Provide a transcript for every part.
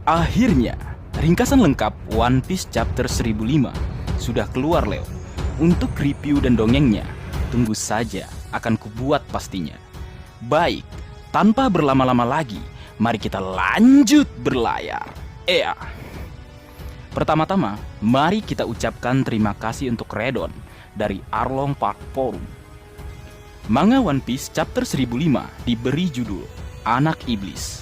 Akhirnya, ringkasan lengkap One Piece Chapter 1005 sudah keluar, Leo. Untuk review dan dongengnya, tunggu saja, akan kubuat pastinya. Baik, tanpa berlama-lama lagi, mari kita lanjut berlayar. Pertama-tama, mari kita ucapkan terima kasih untuk Redon dari Arlong Park Forum. Manga One Piece Chapter 1005 diberi judul Anak Iblis.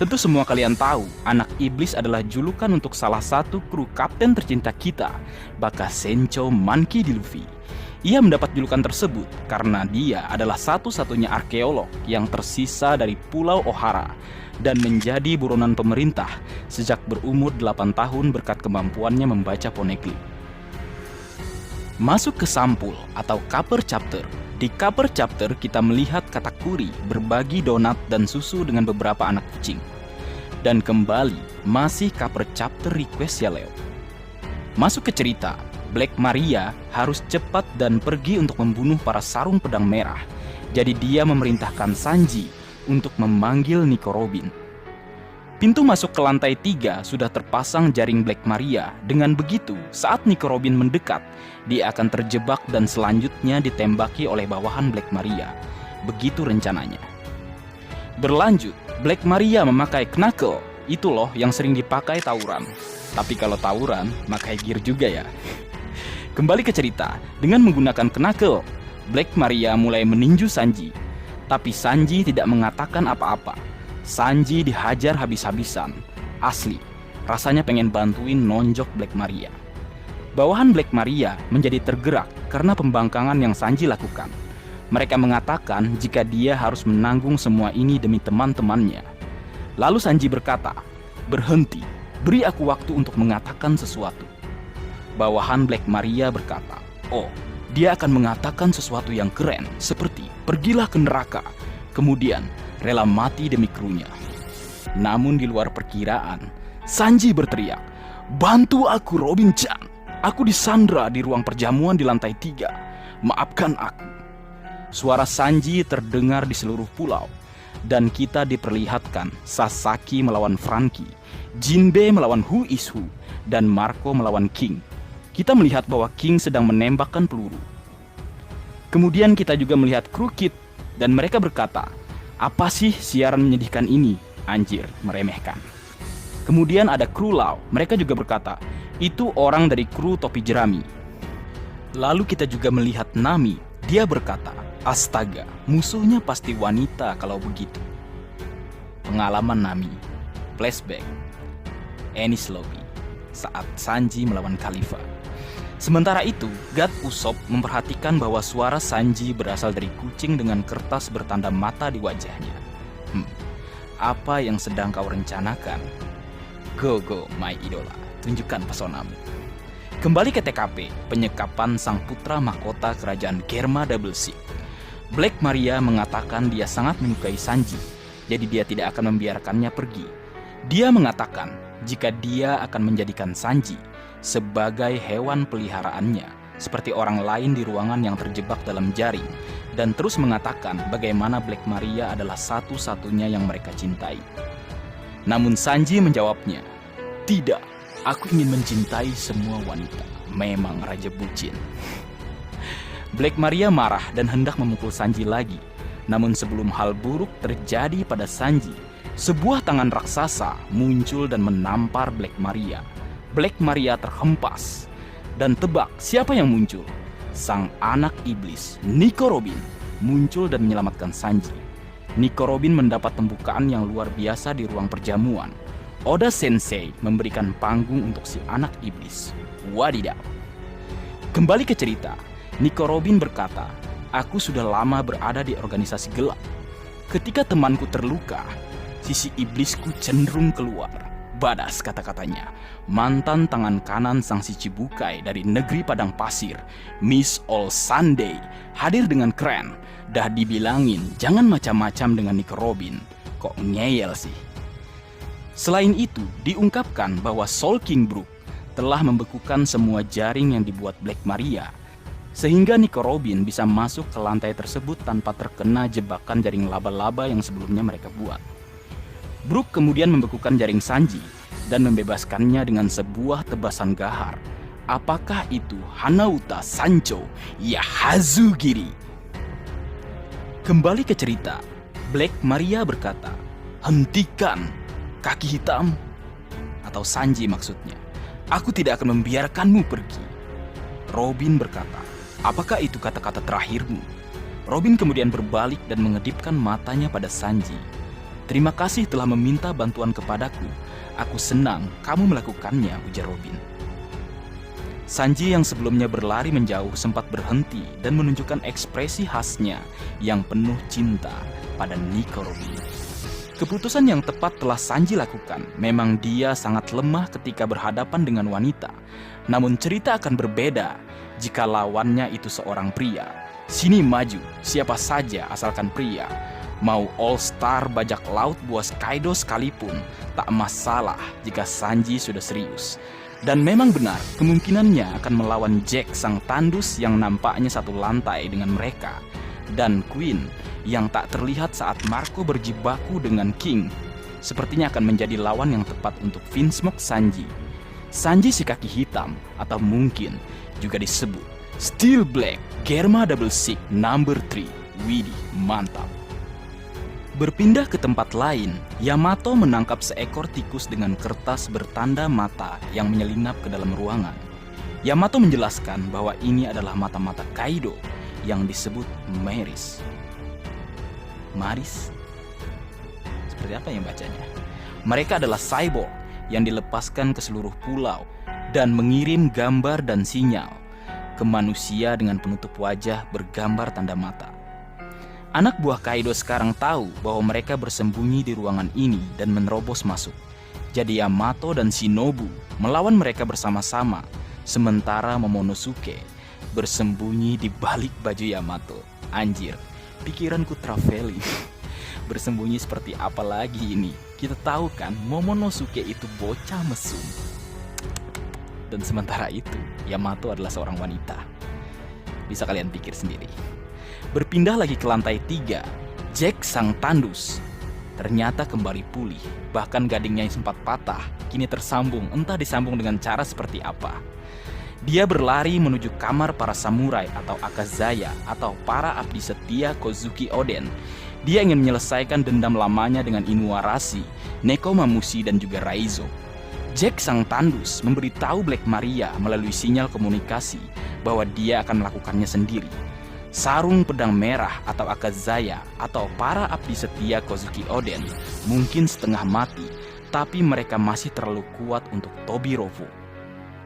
Tentu semua kalian tahu, Anak Iblis adalah julukan untuk salah satu kru kapten tercinta kita, Baka Sencho Monkey D. Luffy. Ia mendapat julukan tersebut karena dia adalah satu-satunya arkeolog yang tersisa dari Pulau Ohara dan menjadi buronan pemerintah sejak berumur 8 tahun berkat kemampuannya membaca poneglyph. Masuk ke sampul atau cover chapter. Di cover chapter kita melihat katakuri berbagi donat dan susu dengan beberapa anak kucing. Dan kembali masih cover chapter request ya, Leo. Masuk ke cerita, Black Maria harus cepat dan pergi untuk membunuh para sarung pedang merah. Jadi dia memerintahkan Sanji untuk memanggil Nico Robin. Pintu masuk ke lantai 3 sudah terpasang jaring Black Maria. Dengan begitu, saat Nico Robin mendekat, dia akan terjebak dan selanjutnya ditembaki oleh bawahan Black Maria. Begitu rencananya. Berlanjut, Black Maria memakai knuckle. Itu loh yang sering dipakai tawuran. Tapi kalau tawuran, pakai gear juga ya. Kembali ke cerita, dengan menggunakan knuckle, Black Maria mulai meninju Sanji. Tapi Sanji tidak mengatakan apa-apa. Sanji dihajar habis-habisan. Asli, rasanya pengen bantuin nonjok Black Maria. Bawahan Black Maria menjadi tergerak karena pembangkangan yang Sanji lakukan. Mereka mengatakan jika dia harus menanggung semua ini demi teman-temannya. Lalu Sanji berkata, "Berhenti, beri aku waktu untuk mengatakan sesuatu." Bawahan Black Maria berkata, "Oh, dia akan mengatakan sesuatu yang keren, seperti pergilah ke neraka, kemudian rela mati demi krunya." Namun di luar perkiraan, Sanji berteriak, "Bantu aku, Robin-chan! Aku disandra di ruang perjamuan di lantai 3. Maafkan aku." Suara Sanji terdengar di seluruh pulau, dan kita diperlihatkan Sasaki melawan Franky, Jinbe melawan Who is Who, dan Marco melawan King. Kita melihat bahwa King sedang menembakkan peluru. Kemudian kita juga melihat kru Kid, dan mereka berkata, "Apa sih siaran menyedihkan ini? Anjir, meremehkan." Kemudian ada kru Lau, mereka juga berkata, "Itu orang dari kru topi jerami." Lalu kita juga melihat Nami, dia berkata, "Astaga, musuhnya pasti wanita kalau begitu." Pengalaman Nami, flashback, Enies Lobby, saat Sanji melawan Khalifa. Sementara itu, God Usopp memperhatikan bahwa suara Sanji berasal dari kucing dengan kertas bertanda mata di wajahnya. Apa yang sedang kau rencanakan? Go, my idola, tunjukkan pesonamu. Kembali ke TKP, penyekapan sang putra mahkota kerajaan Germa Double Six. Black Maria mengatakan dia sangat menyukai Sanji, jadi dia tidak akan membiarkannya pergi. Dia mengatakan jika dia akan menjadikan Sanji sebagai hewan peliharaannya, seperti orang lain di ruangan yang terjebak dalam jaring, dan terus mengatakan bagaimana Black Maria adalah satu-satunya yang mereka cintai. Namun Sanji menjawabnya, "Tidak, aku ingin mencintai semua wanita. Memang raja bucin." Black Maria marah dan hendak memukul Sanji lagi. Namun sebelum hal buruk terjadi pada Sanji, sebuah tangan raksasa muncul dan menampar Black Maria. Black Maria terhempas. Dan tebak siapa yang muncul? Sang anak iblis, Nico Robin, muncul dan menyelamatkan Sanji. Nico Robin mendapat pembukaan yang luar biasa di ruang perjamuan. Oda Sensei memberikan panggung untuk si anak iblis. Wadidaw. Kembali ke cerita, Nico Robin berkata, "Aku sudah lama berada di organisasi gelap. Ketika temanku terluka, sisi iblisku cenderung keluar." Badas kata-katanya. Mantan tangan kanan sang si Cibukai dari negeri padang pasir, Miss All Sunday, hadir dengan keren. Dah dibilangin jangan macam-macam dengan Nico Robin. Kok ngeyel sih? Selain itu, diungkapkan bahwa Soul King Brook telah membekukan semua jaring yang dibuat Black Maria, sehingga Nico Robin bisa masuk ke lantai tersebut tanpa terkena jebakan jaring laba-laba yang sebelumnya mereka buat. Brook kemudian membekukan jaring Sanji, dan membebaskannya dengan sebuah tebasan gahar. Apakah itu Hanauta Sancho Yahazugiri? Kembali ke cerita, Black Maria berkata, "Hentikan, kaki hitam." Atau Sanji maksudnya. "Aku tidak akan membiarkanmu pergi." Robin berkata, "Apakah itu kata-kata terakhirmu?" Robin kemudian berbalik dan mengedipkan matanya pada Sanji. "Terima kasih telah meminta bantuan kepadaku. Aku senang kamu melakukannya," ujar Robin. Sanji yang sebelumnya berlari menjauh sempat berhenti dan menunjukkan ekspresi khasnya yang penuh cinta pada Nico Robin. Keputusan yang tepat telah Sanji lakukan. Memang dia sangat lemah ketika berhadapan dengan wanita. Namun cerita akan berbeda jika lawannya itu seorang pria. Sini maju, siapa saja asalkan pria. Mau all-star bajak laut buas Kaido sekalipun, tak masalah jika Sanji sudah serius. Dan memang benar, kemungkinannya akan melawan Jack sang tandus yang nampaknya satu lantai dengan mereka. Dan Queen yang tak terlihat saat Marco berjibaku dengan King. Sepertinya akan menjadi lawan yang tepat untuk Vinsmoke Sanji. Sanji si kaki hitam, atau mungkin juga disebut Steel Black Germa Double Six Number 3. Widih, mantap. Berpindah ke tempat lain, Yamato menangkap seekor tikus dengan kertas bertanda mata yang menyelinap ke dalam ruangan. Yamato menjelaskan bahwa ini adalah mata-mata Kaido yang disebut Maris. Maris? Seperti apa yang bacanya? Mereka adalah cyborg yang dilepaskan ke seluruh pulau dan mengirim gambar dan sinyal ke manusia dengan penutup wajah bergambar tanda mata. Anak buah Kaido sekarang tahu bahwa mereka bersembunyi di ruangan ini dan menerobos masuk. Jadi Yamato dan Shinobu melawan mereka bersama-sama, sementara Momonosuke bersembunyi di balik baju Yamato. Anjir, pikiranku traveling. Bersembunyi seperti apa lagi ini? Kita tahu kan Momonosuke itu bocah mesum. Dan sementara itu, Yamato adalah seorang wanita. Bisa kalian pikir sendiri. Berpindah lagi ke lantai 3, Jack sang tandus ternyata kembali pulih. Bahkan gadingnya yang sempat patah kini tersambung, entah disambung dengan cara seperti apa. Dia berlari menuju kamar para samurai atau Akazaya atau para abdi setia Kozuki Oden. Dia ingin menyelesaikan dendam lamanya dengan Inuarashi, Nekomamushi dan juga Raizo. Jack sang tandus memberitahu Black Maria melalui sinyal komunikasi bahwa dia akan melakukannya sendiri. Sarung pedang merah atau Akazaya atau para abdi setia Kozuki Oden mungkin setengah mati, tapi mereka masih terlalu kuat untuk Tobirovo.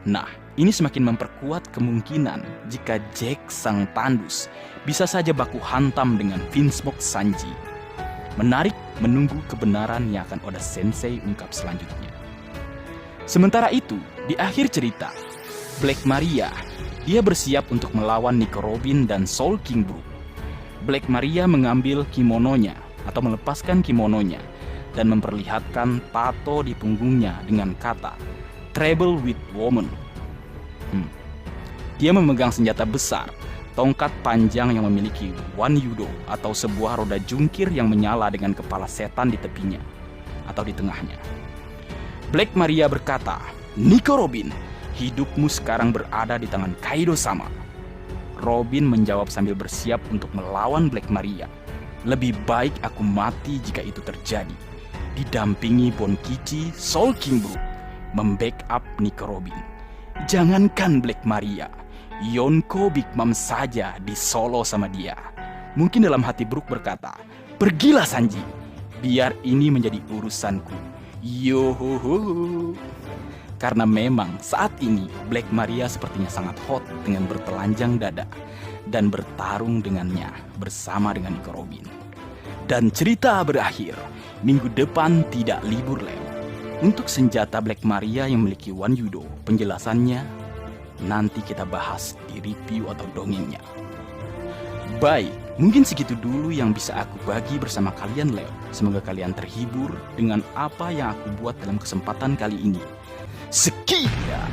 Nah, ini semakin memperkuat kemungkinan jika Jack sang tandus bisa saja baku hantam dengan Vinsmoke Sanji. Menarik menunggu kebenaran yang akan Oda Sensei ungkap selanjutnya. Sementara itu, di akhir cerita, Black Maria dia bersiap untuk melawan Nico Robin dan Soul King Brook. Black Maria mengambil kimononya atau melepaskan kimononya dan memperlihatkan tato di punggungnya dengan kata Trouble with Woman. Dia memegang senjata besar, tongkat panjang yang memiliki Wan Yudo atau sebuah roda jungkir yang menyala dengan kepala setan di tepinya atau di tengahnya. Black Maria berkata, "Nico Robin, hidupmu sekarang berada di tangan Kaido-sama." Robin menjawab sambil bersiap untuk melawan Black Maria. "Lebih baik aku mati jika itu terjadi." Didampingi Bonkichi, Soul King Brook membackup Nico Robin. Jangankan Black Maria, Yonko Big Mom saja disolo sama dia. Mungkin dalam hati Brook berkata, "Pergilah Sanji, biar ini menjadi urusanku." Yohoho. Karena memang saat ini Black Maria sepertinya sangat hot dengan bertelanjang dada dan bertarung dengannya bersama dengan Nico Robin. Dan cerita berakhir, minggu depan tidak libur lem. Untuk senjata Black Maria yang memiliki Wan Yudo, penjelasannya nanti kita bahas di review atau dongengnya. Baik, mungkin segitu dulu yang bisa aku bagi bersama kalian Leo. Semoga kalian terhibur dengan apa yang aku buat dalam kesempatan kali ini. Sekian.